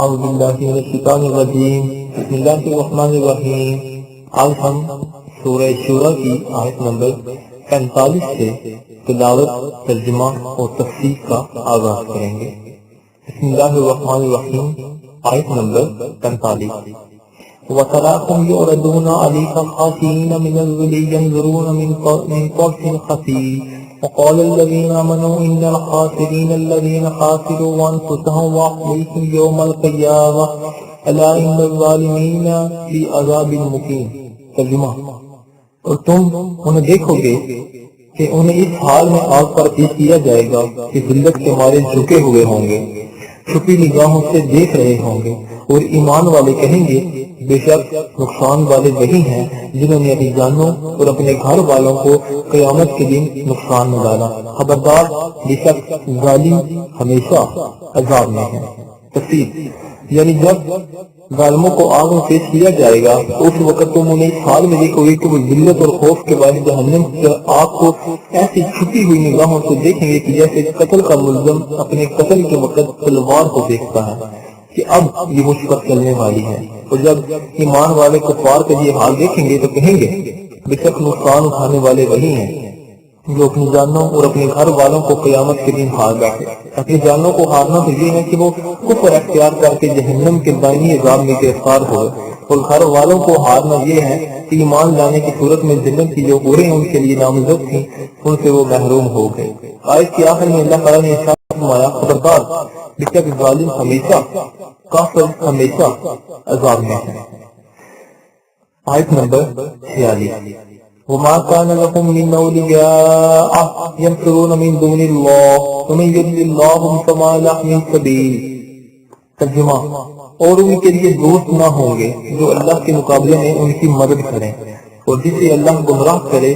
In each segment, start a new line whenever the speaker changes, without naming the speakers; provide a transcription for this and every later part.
اعوذ باللہ من الشیطان الرجیم بسم اللہ الرحمن الرحیم۔ آج ہم سورہ شورى کی آیت نمبر 45 سے تلاوت، ترجمہ اور تفسیر کا آغاز کریں گے۔ بسم اللہ الرحمن الرحیم، آیت نمبر 45۔ وَتَرَاهُمْ يُعْرَضُونَ عَلَيْكَ خَاشِعِينَ مِنَ الذِّلِّ يَنظُرُونَ مِنْ طَرْفٍ خَفِيٍّ وقال الذين آمنوا إن الخاسرين الذين خاسروا أنفسهم وأهليهم يوم القيامة ألا إن الظالمين في عذاب مقيم۔ ترجمہ، اور تم انہیں دیکھو گے کہ انہیں اس حال میں آگ پر پیش کیا جائے گا کہ ذلت کے مارے جھکے ہوئے ہوں گے، چھپی نگاہوں سے دیکھ رہے ہوں گے، اور ایمان والے کہیں گے بے شک نقصان والے وہی ہیں جنہوں نے اپنی جانوں اور اپنے گھر والوں کو قیامت کے دن نقصان میں ڈالا۔ خبردار، بے شک ظالم ہمیشہ عذاب میں ہے۔ تفسیر، یعنی جب ظالموں کو آگ میں پیش کیا جائے گا تو اس وقت تم انہیں اس حال میں دیکھو گے کہ وہ ذلت اور خوف کے باعث جہنم کی آگ کو ایسی چھپی ہوئی نگاہوں سے دیکھیں گے کہ جیسے قتل کا ملزم اپنے قتل کے وقت تلوار کو دیکھتا ہے کہ اب یہ مشکل چلنے والی ہے۔ اور جب ایمان والے کفار کا یہ حال دیکھیں گے تو کہیں گے بے شک نقصان اٹھانے والے وہی ہیں جو اپنی جانوں اور اپنے گھر والوں کو قیامت کے دن ہار بیٹھے۔ اپنی جانوں کو ہارنا تو یہ ہے کہ وہ کفر اختیار کر کے جہنم کے دائمی عذاب میں گرفتار ہوئے، اور گھر والوں کو ہارنا یہ ہے کہ ایمان لانے کی صورت میں جنت کی جو حوریں ان کے لیے نامزد تھیں ان سے وہ محروم ہو گئے۔ آیت کے آخر میں اللہ تعالیٰ نے ارشاد فرمایا، خبردار، بے شک ظالم ہمیشہ، کافر ہمیشہ عذاب میں ہے۔ آیت نمبر 46۔ وَمَا كَانَ لَكُم مِّنْ أَوْلِيَاءَ يَنصُرُونَ مِن دُونِ اللَّهِ وَمَن يُضْلِلِ اللَّهُ فَمَا لَهُ مِن سَبِيلٍ۔ ترجمہ، اور ان کے لیے دوست نہ ہوں گے جو اللہ کے مقابلے میں ان کی مدد کریں، اور جسے اللہ گمراہ کرے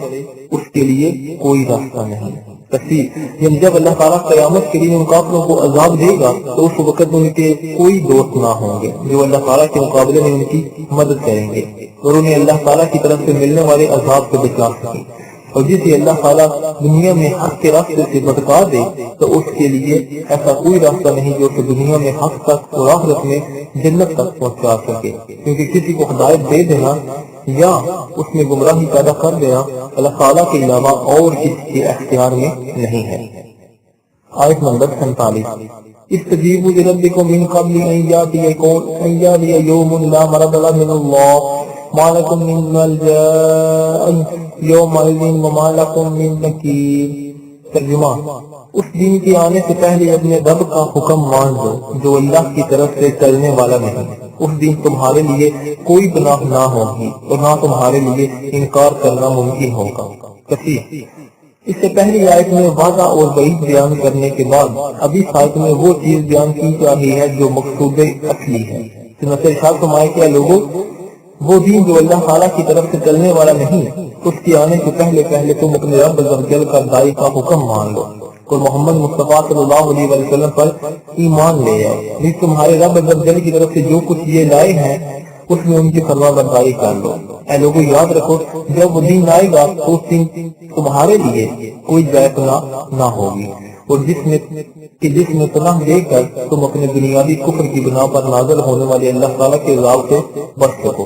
اس کے لیے کوئی راستہ نہیں۔ تفسیر، یعنی جب اللہ تعالیٰ قیامت کے دن ان کافروں کو عذاب دے گا تو اس وقت ان کے کوئی دوست نہ ہوں گے جو اللہ تعالیٰ کے مقابلے میں ان کی مدد کریں گے اور انہیں اللہ تعالیٰ کی طرف سے ملنے والے عذاب سے بچا سکیں۔ اور جسے اللہ تعالیٰ دنیا میں حق کے راستے سے بھٹکا دے تو اس کے لیے ایسا کوئی راستہ نہیں جو اسے دنیا میں حق تک اور آخرت میں جنت تک پہنچا سکے، کیونکہ کسی کو ہدایت دے دینا یا اس میں گمراہی پیدا کر دینا اللہ تعالیٰ کے علاوہ اور کسی کے اختیار میں نہیں ہے۔ آیت نمبر 47۔ استجیبوا لربکم من قبل ان یأتی یوم لا مرد له من اللہ ما لکم من ملجأ یومئذ وما لکم من نکیر۔ ترجمہ، اس دن کے آنے سے پہلے اپنے رب کا حکم مان لو جو اللہ کی طرف سے چلنے والا نہیں۔ اس دن تمہارے لیے کوئی پناہ نہ ہوگی اور نہ تمہارے لیے انکار کرنا ممکن ہوگا۔ کثیر، اس سے پہلی آیت میں واضح اور بعید بیان کرنے کے بعد اب اس آیت میں وہ چیز بیان کی جا رہی ہے جو مقصود اصلی ہے۔ چنانچہ ارشاد فرمایا کہ لوگوں، وہ دین جو اللہ تعالیٰ کی طرف سے چلنے والا نہیں، اس کے آنے سے پہلے تم اپنے رب عز و جل کا داعی کا حکم مان لو اور محمد مصطفیٰ صلی اللہ علیہ وسلم پر ایمان لے آؤ۔ جس تمہارے رب عز و جل کی طرف سے جو کچھ یہ لائے ہیں اس میں ان کی فرما برداری کر لو۔ اے لوگوں، یاد رکھو جب وہ دین آئے گا تو اس دن تمہارے لیے کوئی جائے پناہ نہ ہوگی، اور جس میں پناہ دے کر تم اپنے بنیادی کفر کی بنا پر نازل ہونے والے اللہ تعالیٰ کے عذاب سے بچ سکو،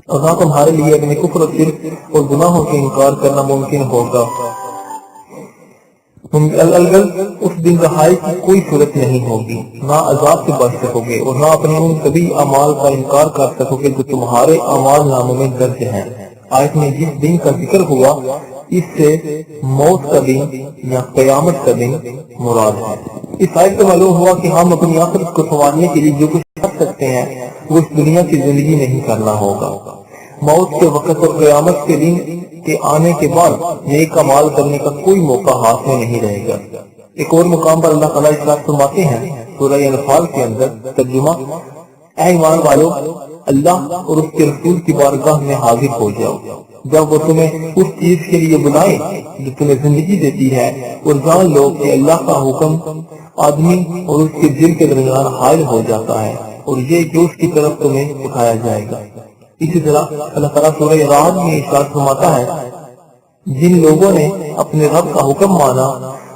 اور نہ تمہارے لیے اپنے کفر اور شرک اور گناہوں سے انکار کرنا ممکن ہوگا۔ اس دن رہائی کی کوئی صورت نہیں ہوگی، نہ عذاب سے بچ سکو گے اور نہ اپنے ان سبھی اعمال کا انکار کر سکو گے جو تمہارے اعمال ناموں میں درج ہیں۔ آیت میں جس دن کا ذکر ہوا اس سے موت کا دن یا قیامت کا دن مراد ہے۔ اس آیت سے معلوم ہوا کہ ہم اپنی آخرت کو سنوارنے کے لیے جو کچھ کر سکتے ہیں وہ اس دنیا کی زندگی نہیں کرنا ہوگا۔ موت کے وقت اور قیامت کے دن کے آنے کے بعد نیک اعمال کرنے کا کوئی موقع ہاتھ میں نہیں رہے گا۔ ایک اور مقام پر اللہ تعالیٰ ارشاد فرماتے ہیں سورہ انفال کے اندر، ترجمہ، اے ایمان والو، اللہ اور اس کے رسول کی بارگاہ میں حاضر ہو جاؤ جب وہ تمہیں اس چیز کے لیے بلائے جو تمہیں زندگی دیتی ہے، اور جان لو کہ اللہ کا حکم آدمی اور اس کے دل کے درمیان حائل ہو جاتا ہے، اور یہ کہ اس کی طرف تمہیں اٹھایا جائے گا۔ اسی طرح اللہ تعالیٰ سورہ رعد میں ارشاد فرماتا ہے، جن لوگوں نے اپنے رب کا حکم مانا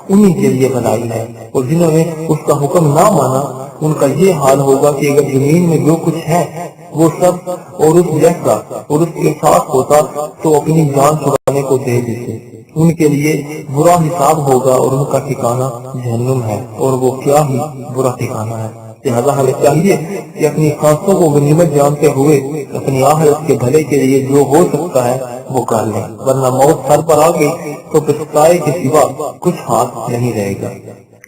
انہی کے لیے بنائی ہے، اور جنہوں نے اس کا حکم نہ مانا ان کا یہ حال ہوگا کہ اگر زمین میں جو کچھ ہے وہ سب اور اس جیسا اور اس کے ساتھ ہوتا تو اپنی جان چھڑانے کو دے دیتے۔ ان کے لیے برا حساب ہوگا اور ان کا ٹھکانہ جہنم ہے، اور وہ کیا ہی برا ٹھکانہ ہے۔ لہذا ہمیں چاہیے کہ اپنی خاصوں کو غنیمت جانتے ہوئے اپنی آخرت کے بھلے کے لیے جو ہو سکتا ہے وہ کر لیں، ورنہ موت سر پر آ گئی تو پچھتائے کے سوا کچھ ہاتھ نہیں رہے گا۔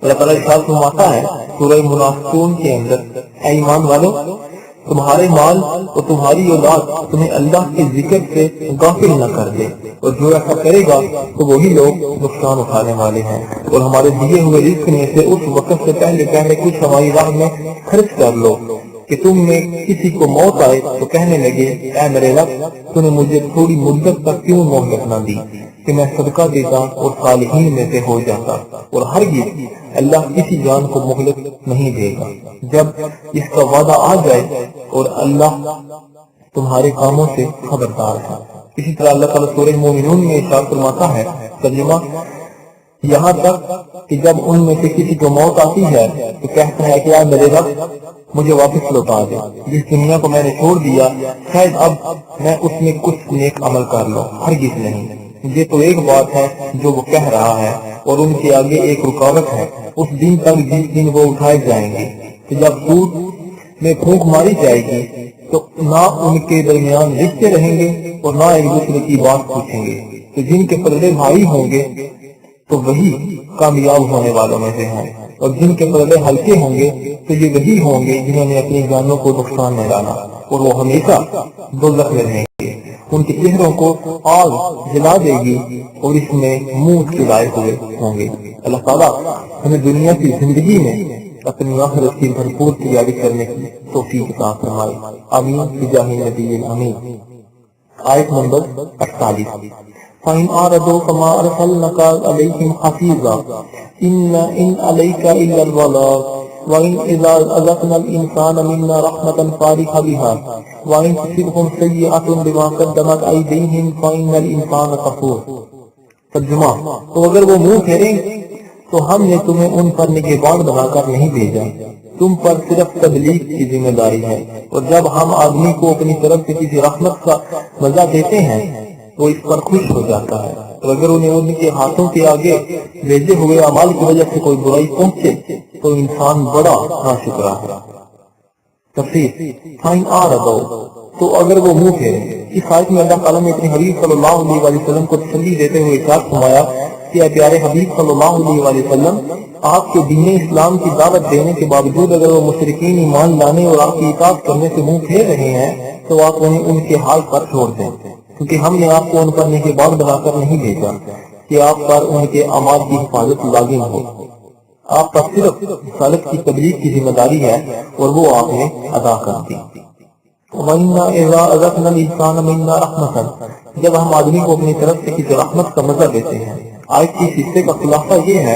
اللہ تعالیٰ ارشاد فرماتا ہے سورہ منافقون کے اندر، اے ایمان والو، تمہارے مال اور تمہاری اولاد تمہیں اللہ کے ذکر سے غافل نہ کر دے، اور جو ایسا کرے گا تو وہی لوگ نقصان اٹھانے والے ہیں۔ اور ہمارے دیے ہوئے رزق میں سے اس وقت سے پہلے کچھ ہماری راہ میں خرچ کر لو کہ تم میں کسی کو موت آئے تو کہنے لگے، اے میرے رب، تو نے مجھے تھوڑی مدت تک کیوں مہلت نہ دی کہ میں صدقہ دیتا اور صالحین میں سے ہو جاتا۔ اور ہرگز اللہ کسی جان کو مہلت نہیں دے گا جب اس کا وعدہ آ جائے، اور اللہ تمہارے کاموں سے خبردار ہے۔ اسی طرح اللہ تعالیٰ سورہ مومنون میں ارشاد فرماتا ہے، ترجمہ، یہاں تک کہ جب ان میں سے کسی کو موت آتی ہے تو کہتا ہے کہ میرے رب مجھے واپس لوٹا دے، جس دنیا کو میں نے چھوڑ دیا شاید اب میں اس میں کچھ نیک عمل کر لوں۔ ہرگز نہیں، یہ تو ایک بات ہے جو وہ کہہ رہا ہے، اور ان کے آگے ایک رکاوٹ ہے اس دن تک جس دن وہ اٹھائے جائیں گے، کہ جب سور میں پھونک ماری جائے گی تو نہ ان کے درمیان رشتے رہیں گے اور نہ ایک دوسرے کی بات پوچھیں گے۔ تو جن کے پردے بھاری ہوں گے تو وہی کامیاب ہونے والوں میں سے ہیں، اور جن کے پردے ہلکے ہوں گے تو یہ وہی ہوں گے جنہوں نے اپنی جانوں کو نقصان میں ڈالا، اور وہ ہمیشہ دوزخ میں رہیں گے۔ ان کے چہروں کو آگ جلا دے گی اور اس میں منہ چلائے ہوئے ہوں گے۔ اللہ تعالیٰ ہمیں دنیا کی زندگی میں اپنی آخرت کی بھرپور تیاری کرنے کی توفیق عطا فرمائے، آمین بجاہ نبی الامین۔ آیت نمبر 48، فَإِنْ أَعْرَضُوا فَمَا أَرْسَلْنَاكَ عَلَيْهِمْ حَفِيظًا إِنْ عَلَيْكَ إِلَّا الْبَلَاغُ وَإِنْ إِذَا أَذَقْنَا الْإِنسَانَ مِنَّا رَحْمَةً فَرِحَ بِهَا وَإِنْ تُصِبْهُمْ سَيِّئَةٌ بِمَا قَدَّمَتْ أَيْدِيهِمْ فَإِنَّ الْإِنسَانَ كَفُورٌ۔ ترجمہ، تو اگر وہ منہ پھیریں تو ہم نے تمہیں ان پر نگہبان بنا کر نہیں بھیجا، تم پر صرف تبلیغ کی ذمہ داری ہے، اور جب ہم آدمی کو اپنی طرف سے کسی رحمت کا مزہ دیتے ہیں وہ اس پر خوش ہو جاتا ہے، اور اگر انہیں ان کے ہاتھوں کے آگے بھیجے ہوئے اعمال کی وجہ سے کوئی برائی پہنچے تو انسان بڑا ناشکرا ہے۔ تفسیر، فَإِنْ أَعْرَضُوا، تو اگر وہ منہ پھیریں۔ اس آیت میں اللہ تعالیٰ نے اپنے حبیب صلی اللہ علیہ وآلہ وسلم کو تسلی دیتے ہوئے ارشاد فرمایا کہ اے پیارے حبیب صلی اللہ علیہ وآلہ وسلم، آپ کے دین اسلام کی دعوت دینے کے باوجود اگر وہ مشرکین ایمان لانے اور آپ کی اطاعت کرنے سے منہ پھیر رہے ہیں تو آپ انہیں ان کے حال پر چھوڑ دیں، کیونکہ ہم نے آپ کو ان پر نگہبان بنا کر نہیں بھیجا کہ آپ پر ان کے اعمال کی حفاظت لازم ہو۔ آپ پر صرف رسالت کی تبلیغ کی ذمہ داری ہے اور وہ آپ نے ادا کر دی۔ وَإِنَّا إِذَا أَذَقْنَا الْإِنسَانَ مِنَّا رَحْمَةً، جب ہم آدمی کو اپنی طرف سے کسی رحمت کا مزہ دیتے ہیں۔ آیت کی اس حصے کا خلاصہ یہ ہے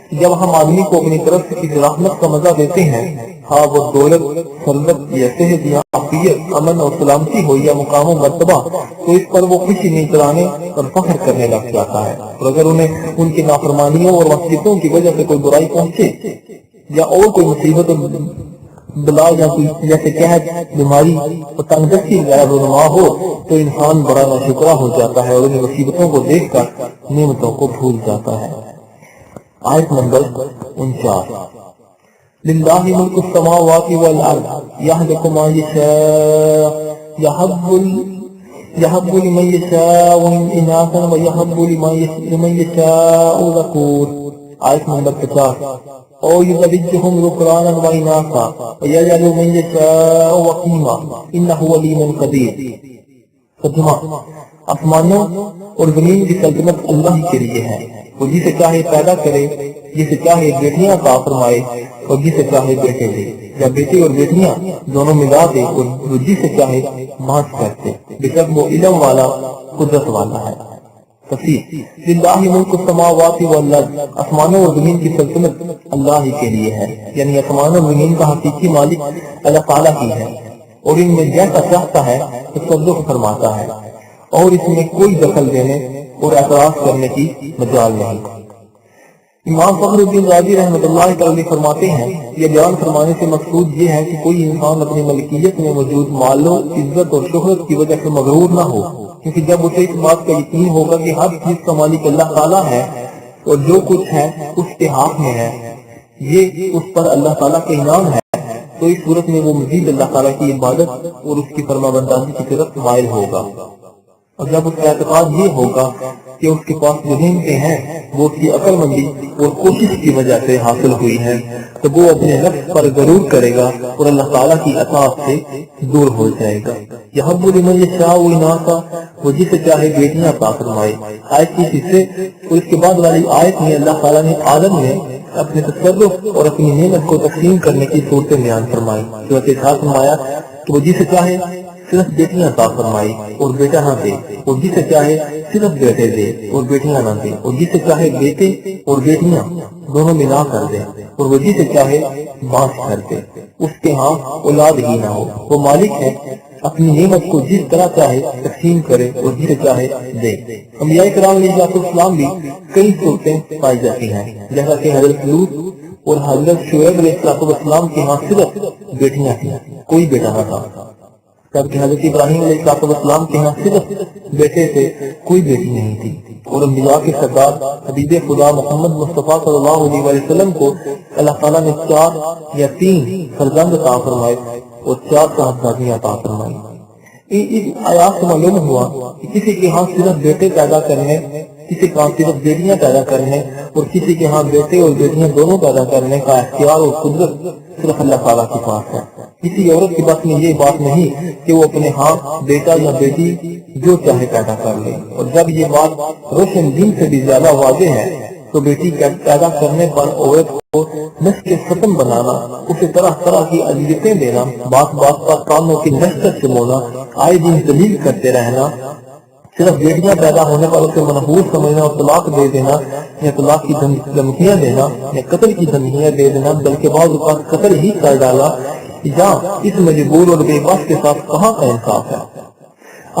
کہ جب ہم آدمی کو اپنی طرف سے کسی رحمت کا مزہ دیتے ہیں، ہاں وہ دولت، ثروت یا صحت یا عافیت، امن اور سلامتی ہو یا مقام و مرتبہ، تو اس پر وہ خوشی نہیں کرانے اور فخر کرنے لگ جاتا ہے، اور اگر انہیں ان کی نافرمانیوں اور معصیتوں کی وجہ سے کوئی برائی پہنچے یا اور کوئی مصیبت بلا یا کوئی جیسے قحط، بیماری اور تنگدستی غیر رونما ہو تو انسان بڑا ناشکرا ہو جاتا ہے اور ان مصیبتوں کو دیکھ کر نعمتوں کو بھول جاتا ہے۔ آیت نمبر 49، للہ ملک السماوات والارض یہلک ما یشاء یہب لمن یشاء اناثا ویہب لمن یشاء ذکور۔ آیت نمبر 50، او یزوجہم ذکرانا واناثا ویجعل من یشاء عقیما انہ علیم قدیر۔ ترجمہ، آسمانوں اور زمین کی سلطنت اللہ کے لیے ہے، وہ جسے چاہے پیدا کرے، جسے چاہے بیٹیاں عطا فرمائے اور جسے چاہے بیٹے دے، یا بیٹے اور بیٹیاں دونوں ملا دے اور وہ جسے چاہے بانٹ کرتے، بے شک وہ علم والا، قدرت والا ہے۔ تفسیر، للہ ملک السماوات والارض، آسمانوں اور زمین کی سلطنت اللہ ہی کے لیے ہے، یعنی آسمان اور زمین کا حقیقی مالک اللہ تعالیٰ ہی ہے، اور ان میں جیسا چاہتا ہے تصرف فرماتا ہے، اور اس میں کوئی دخل دینے اور اعتراض کرنے کی مجال نہیں۔ امام فخر الدین رازی رحمۃ اللہ تعالی فرماتے ہیں یہ بیان فرمانے سے مقصود یہ ہے کہ کوئی انسان اپنی ملکیت میں موجود مالوں عزت اور شہرت کی وجہ سے مغرور نہ ہو، کیونکہ جب اسے اس بات کا یقین ہوگا کہ ہر چیز کا مالک اللہ تعالیٰ ہے اور جو کچھ ہے اس کے ہاتھ میں ہے، یہ اس پر اللہ تعالیٰ کا انعام ہے، تو اس صورت میں وہ مزید اللہ تعالیٰ کی عبادت اور اس کی فرما برداری کی طرف مائل ہوگا۔ اور جب اس کا اعتقاد یہ ہوگا کہ اس کے پاس جو نعمتیں ہیں وہ اس کی عقل مندی اور کوشش کی وجہ سے حاصل ہوئی ہیں، تو وہ اپنے نفس پر غرور کرے گا اور اللہ تعالیٰ کی اطاعت سے دور ہو جائے گا۔ یحب لمن یشاء اناثا، وہ جسے چاہے بیٹیاں عطا فرمائے۔ آیت کی حصے اور اس کے بعد والی آیت میں اللہ تعالیٰ نے آدم میں اپنے تصرف اور اپنی نعمت کو تقسیم کرنے کی صورتیں بیان فرمائی۔ فرمایا کہ وہ جسے چاہے صرف بیٹیاں عطا فرمائی اور بیٹا نہ دے، اور جسے چاہے صرف بیٹے دے اور بیٹیاں نہ دے، اور جسے چاہے بیٹے اور بیٹیاں دونوں ملا کر دے، اور وہ جسے چاہے بانٹ کر دے، اس کے ہاں اولاد ہی نہ ہو۔ وہ مالک ہے، اپنی نعمت کو جس طرح چاہے تقسیم کرے اور جسے چاہے دے۔ انبیاء کرام علیہ السلام بھی کئی صورتیں پائی جاتی ہیں، جیسا کہ حضرت لوط اور حضرت شعیب علیہ السلام کے ہاں صرف بیٹیاں تھیں، کوئی بیٹا نہ تھا، جبکہ حضرت ابراہیم علیہ السلام کے ہاں صرف بیٹے تھے، کوئی بیٹی نہیں تھی۔ اور انبیاء کے سردار حبیب خدا محمد مصطفیٰ صلی اللہ علیہ وسلم کو اللہ تعالیٰ نے 4 یا 3 فرزند عطا فرمائے اور 4 صاحبزادیاں عطا فرمائی۔ اس آیات سے معلوم ہوا کہ کسی کے ہاں صرف بیٹے پیدا کرنے، کسی کے ہاں صرف بیٹیاں پیدا کرنے اور کسی کے ہاں بیٹے اور بیٹیاں دونوں پیدا کرنے کا اختیار اور قدرت صرف اللہ تعالیٰ کے پاس ہے۔ کسی عورت کے بس میں یہ بات نہیں کہ وہ اپنے ہاں بیٹا یا بیٹی جو چاہے پیدا کر لے، اور جب یہ بات روشن دین سے بھی زیادہ واضح ہے تو بیٹی پیدا کرنے پر عورت کو نس کے ختم بنانا، اسے طرح طرح کی اذیتیں دینا، بات بات پر کانوں کی نشت چمونا، آئے دن ذلیل کرتے رہنا، صرف بیٹیاں پیدا ہونے پر اسے منحوس سمجھنا اور طلاق دے دینا یا طلاق کی دھمکیاں دینا یا قتل کی دھمکیاں دے دینا، بلکہ بعض اوقات قتل ہی کر ڈالا، یا اس مجبور اور بے بس کے ساتھ کہاں کا انصاف ہے۔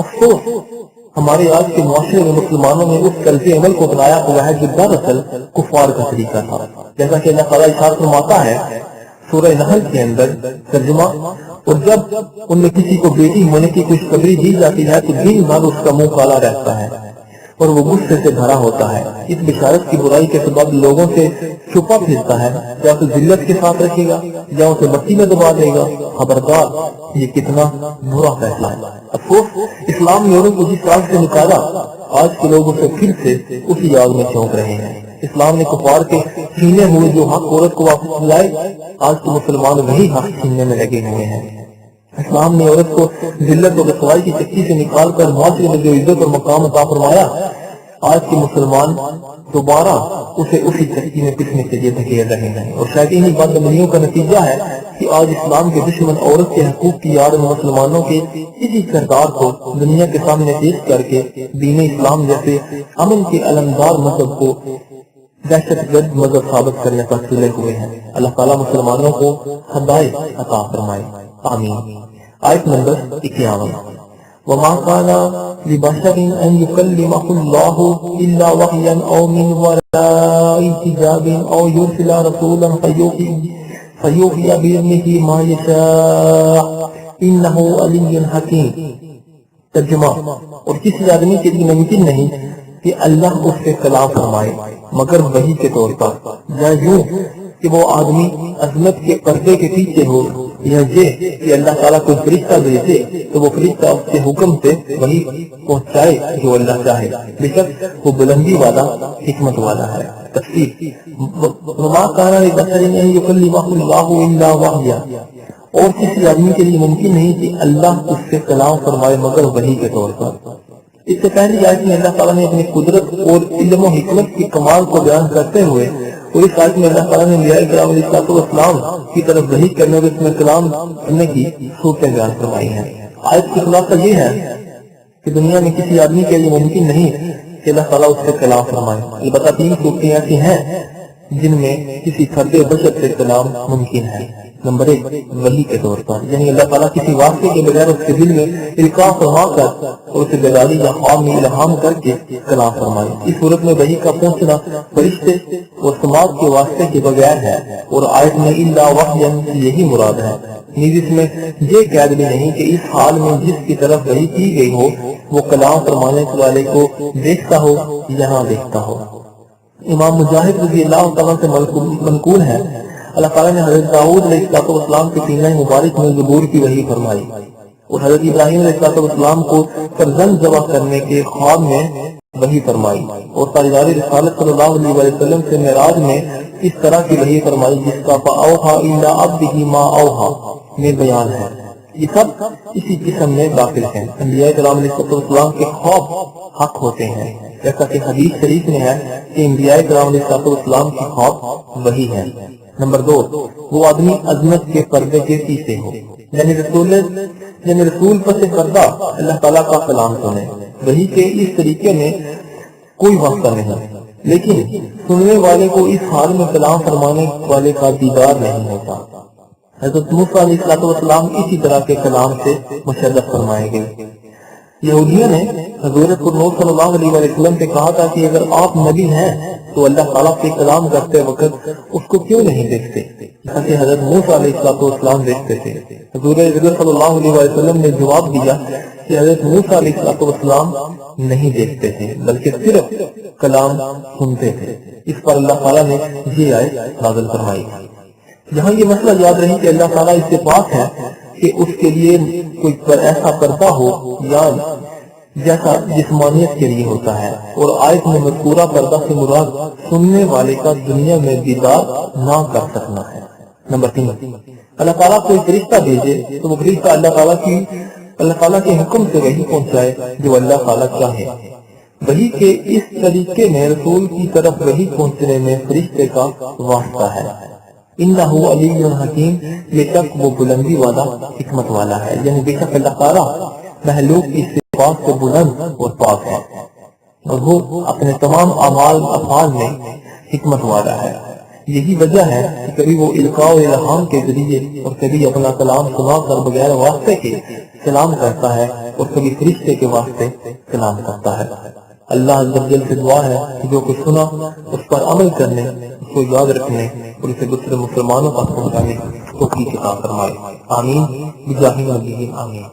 افسوس ہمارے آج کے معاشرے میں مسلمانوں نے اس طرز عمل کو بنایا ہوا ہے جو دراصل کفار کا طریقہ تھا، جیسا کہ اللہ تعالیٰ ارشاد فرماتا ہے سورہ نحل کے اندر ترجمہ، اور جب ان میں کسی کو بیٹی ہونے کی خوشخبری دی جاتی ہے تو دن بھر اس کا منہ کالا رہتا ہے اور وہ غصے سے بھرا ہوتا ہے۔ اس بشارت کی برائی کے سبب لوگوں سے چھپا پھرتا ہے، یا اسے ذلت کے ساتھ رکھے گا یا اسے بتی میں دبا دے گا۔ خبردار، یہ کتنا برا فیصلہ ہے۔ افسوس اسلام نے عورت کو جس راز سے نکالا، آج کے لوگ اسے پھر سے اسی یاد میں چونک رہے ہیں۔ اسلام نے کفار کے چھینے ہوئے جو حق عورت کو واپس لائے، آج کے مسلمان وہی حق چھیننے میں لگے ہوئے ہیں۔ اسلام نے عورت کو ذلت اور رسوائی کی چکی سے نکال کر معاشرے میں جو عزت اور مقام عطا فرمایا، آج کے مسلمان دوبارہ اسے اسی چکی میں پسنے کے لیے دھکیل رہے ہیں، اور شاید انہی بدعملیوں کا نتیجہ ہے کہ آج اسلام کے دشمن عورت کے حقوق کی یاد میں مسلمانوں کے اسی کردار کو دنیا کے سامنے پیش کر کے دین اسلام جیسے امن کے علمدار مذہب کو دہشت گرد مذہب ثابت کرنے پر تلے ہوئے ہیں۔ اللہ تعالیٰ مسلمانوں کو ہدایت عطا فرمائے، آمین۔ آیت نمبر 51۔ وَمَا كَانَ لِبَشَرٍ أَن يُكَلِّمَهُ اللَّهُ إِلَّا وَحْيًا أَوْ مِنْ وَرَاءِ حِجَابٍ أَوْ يُرْسِلَ رَسُولًا فَيُوحِيَ بِإِذْنِهِ مَا يَشَاءُ إِنَّهُ عَلِيٌّ حَكِيمٌ۔ ترجمہ، اور کسی آدمی کے لیے ممکن نہیں کہ اللہ اس سے کلام فرمائے مگر وحی کے طور پر، یا یوں کہ وہ آدمی عظمت کے پردے کے پیچھے ہو، یا یہ کہ اللہ تعالیٰ کوئی فرشتہ بھیجے تو وہ فرشتہ اس کے حکم سے وہی پہنچائے جو اللہ چاہے، بے شک وہ بلندی والا حکمت والا ہے۔ تفسیر، وما كان لبشر ان يكلمه الله الا وحيا، اور کسی آدمی کے لیے ممکن نہیں کہ اللہ اس سے کلام فرمائے مگر وحی کے طور پر۔ اس سے پہلی آیت میں اللہ تعالیٰ نے اپنی قدرت اور علم و حکمت کی کمال کو بیان کرتے ہوئے، اور اس آیت میں اللہ تعالیٰ نے انبیاء کرام علیہ السلام کی طرف وحی کرنے اور اس میں کلام کرنے کی صورتیں بیان فرمائی ہیں۔ آیت کی خلاصہ یہ ہے کہ دنیا میں کسی آدمی کے لیے ممکن نہیں کہ اللہ تعالیٰ اس سے کلام فرمائے، البتہ 3 صورتیں ایسی ہیں جن میں کسی فرد بشر سے کلام ممکن ہے۔ نمبر 1 وحی کے طور پر، یعنی اللہ تعالیٰ کسی واسطے کے بغیر اس کے دل میں القاء فرما کر اور اسے بیداری یا خواب میں الہام کر کے کلام فرمائے۔ اس صورت میں وحی کا پہنچنا فرشتے اور سماعت کے واسطے کے بغیر ہے، اور آیت میں الا وحیا یہی مراد ہے۔ نیز اس میں یہ قید بھی نہیں کہ اس حال میں جس کی طرف وحی کی گئی ہو وہ کلام فرمانے والے کو دیکھتا ہو یا نہ دیکھتا ہو۔ امام مجاہد رضی اللہ تعالیٰ سے منقول ہے، اللہ تعالیٰ نے حضرت داؤد علیہ السلام کے سینہ مبارک میں زبور کی وحی فرمائی، اور حضرت ابراہیم علیہ السلام کو فرزند ذبح کرنے کے خواب میں وحی فرمائی، اور تاجدار رسالت صلی اللہ علیہ وسلم سے معراج میں اس طرح کی وحی فرمائی جس کا فَأَوْحَىٰ إِلَىٰ عَبْدِهِ مَا أَوْحَىٰ میں بیان ہے۔ یہ سب اسی قسم میں داخل ہیں۔ انبیاء کرام علیہ السلام کے خواب حق ہوتے ہیں، جیسا کہ حدیث شریف میں ہے کہ انبیاء کرام علیہ السلام کے خواب وحی ہے۔ نمبر 2 وہ آدمی عظمت کے پردے کے پیچھے ہو، یعنی رسول پس پردہ اللہ تعالیٰ کا کلام سنے۔ وحی کے اس طریقے میں کوئی واسطہ نہیں، لیکن سننے والے کو اس حال میں کلام فرمانے والے کا دیدار نہیں ہوتا۔ حضرت موسیٰ علیہ السلام اسی طرح کے کلام سے مشرف فرمائے گئے۔ یہودیوں نے حضرت صلی اللہ علیہ وسلم سے کہا تھا کہ اگر آپ نبی ہیں تو اللہ تعالیٰ سے کلام کرتے وقت اس کو کیوں نہیں دیکھتے، جیسا کہ حضرت موسیٰ علیہ السلام دیکھتے تھے۔ حضرت صلی اللہ علیہ وسلم نے جواب دیا کہ حضرت موسیٰ علیہ السلام نہیں دیکھتے تھے بلکہ صرف کلام سنتے تھے۔ اس پر اللہ تعالیٰ نے یہ آیت نازل فرمائی۔ یہاں یہ مسئلہ یاد رہے کہ اللہ تعالیٰ اس سے پاک ہے کہ اس کے لیے کوئی ایسا پردہ ہو یا جیسا جسمانیت کے لیے ہوتا ہے، اور آیت میں مذکورہ پردہ سے مراد سننے والے کا دنیا میں دیدار نہ کر سکنا ہے۔ نمبر 3 اللہ تعالیٰ کوئی فرشتہ بھیجے تو وہ فرشتہ اللہ تعالیٰ کے حکم سے وحی پہنچائے جو اللہ تعالیٰ چاہے۔ وحی کے اس طریقے میں رسول کی طرف وحی پہنچنے میں فرشتے کا واسطہ ہے۔ انہ علی حکیم، بے شک وہ بلندی والا حکمت والا ہے، یعنی بے شک اللہ تعالیٰ مخلوق کی صفات سے بلند اور پاک ہے، اور وہ اپنے تمام اعمال افعال میں حکمت والا ہے۔ یہی وجہ ہے کہ کبھی وہ القاء و الہام کے ذریعے اور کبھی اپنا کلام سنا کر بغیر واسطے کے کلام کرتا ہے، اور کبھی فرشتے کے واسطے کلام کرتا ہے۔ اللہ عز و جل سے دعا ہے کہ جو کچھ سنا اس پر عمل کرنے، اس کو یاد رکھنے اور اسے دوسرے مسلمانوں تک پہنچانے کو توفیق عطا فرمائے۔ آمین بجاہ نبی آمین۔